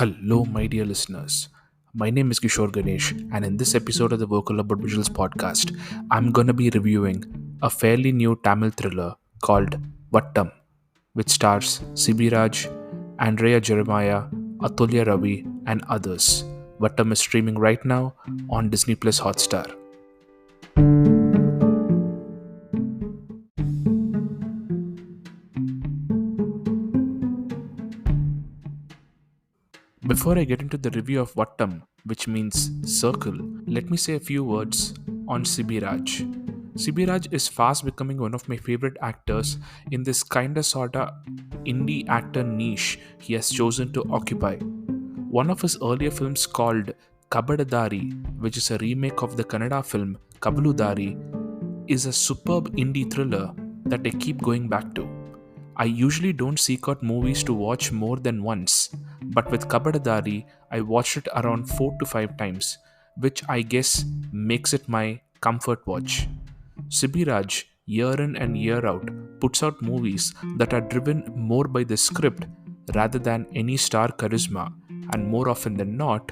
Hello, my dear listeners. My name is Kishore Ganesh, and in this episode of the Vocal About Visuals podcast, I'm gonna be reviewing a fairly new Tamil thriller called Vattam, which stars Sibiraj, Andrea Jeremiah, Athulya Ravi, and others. Vattam is streaming right now on Disney Plus Hotstar. Before I get into the review of Vattam, which means circle, let me say a few words on Sibiraj. Sibiraj is fast becoming one of my favorite actors in this kinda sorta indie actor niche he has chosen to occupy. One of his earlier films called Kabadadari, which is a remake of the Kannada film Kabaludari, is a superb indie thriller that I keep going back to. I usually don't seek out movies to watch more than once, but with Kabadadari, I watched it around 4 to 5 times, which I guess makes it my comfort watch. Sibiraj, year in and year out, puts out movies that are driven more by the script rather than any star charisma, and more often than not,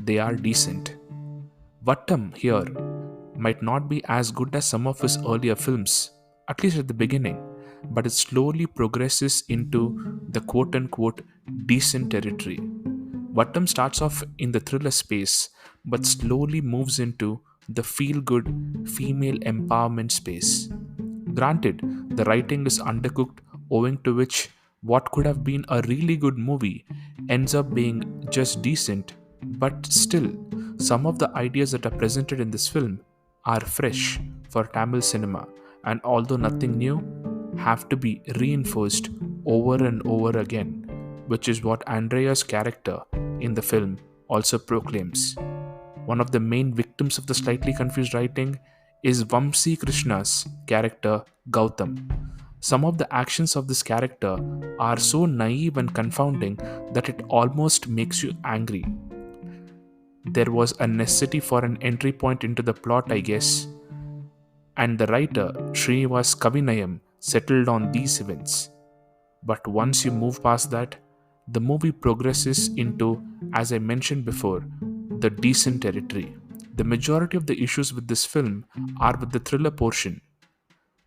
they are decent. Vattam here might not be as good as some of his earlier films, at least at the beginning, but it slowly progresses into the quote unquote decent territory. Vattam starts off in the thriller space, but slowly moves into the feel good female empowerment space. Granted, the writing is undercooked, owing to which what could have been a really good movie ends up being just decent, but still, some of the ideas that are presented in this film are fresh for Tamil cinema, and although nothing new, have to be reinforced over and over again, which is what Andrea's character in the film also proclaims. One of the main victims of the slightly confused writing is Vamsi Krishna's character Gautam. Some of the actions of this character are so naive and confounding that it almost makes you angry. There was a necessity for an entry point into the plot, I guess, and the writer Srinivas Kavinayam settled on these events. But once you move past that, the movie progresses into, as I mentioned before, the decent territory. The majority of the issues with this film are with the thriller portion.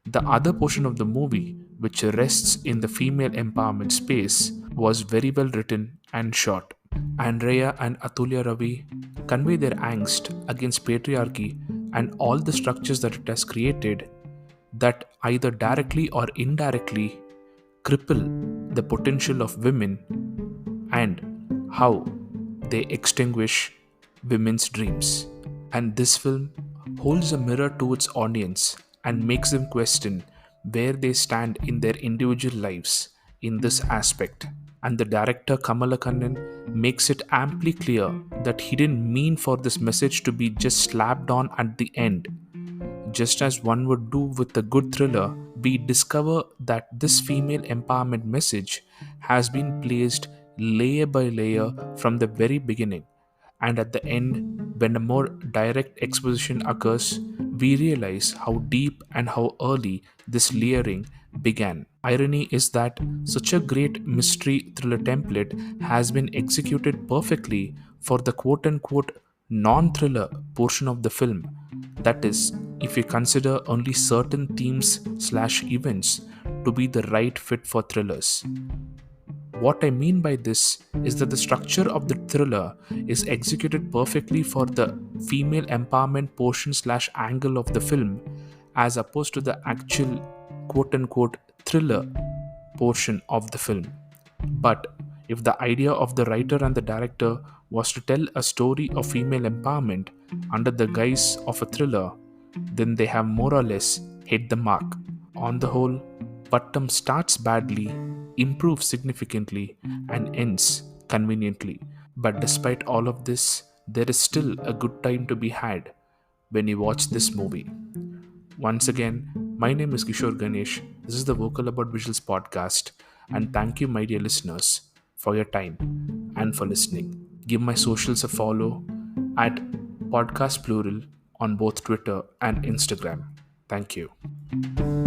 The other portion of the movie, which rests in the female empowerment space, was very well written and shot. Andrea and Athulya Ravi convey their angst against patriarchy and all the structures that it has created that either directly or indirectly cripple the potential of women and how they extinguish women's dreams. And this film holds a mirror to its audience and makes them question where they stand in their individual lives in this aspect. And the director Kamala Kannan makes it amply clear that he didn't mean for this message to be just slapped on at the end. Just as one would do with a good thriller, we discover that this female empowerment message has been placed layer by layer from the very beginning. And at the end, when a more direct exposition occurs, we realize how deep and how early this layering began. Irony is that such a great mystery thriller template has been executed perfectly for the quote unquote non thriller portion of the film. That is, if we consider only certain themes/ events to be the right fit for thrillers. What I mean by this is that the structure of the thriller is executed perfectly for the female empowerment portion/ angle of the film, as opposed to the actual quote unquote thriller portion of the film. But if the idea of the writer and the director was to tell a story of female empowerment under the guise of a thriller, then they have more or less hit the mark. On the whole, Vattam starts badly, improves significantly, and ends conveniently. But despite all of this, there is still a good time to be had when you watch this movie. Once again, my name is Kishore Ganesh. This is the Vocal About Visuals podcast, and thank you, my dear listeners, for your time and for listening. Give my socials a follow at Podcast Plural on both Twitter and Instagram. Thank you.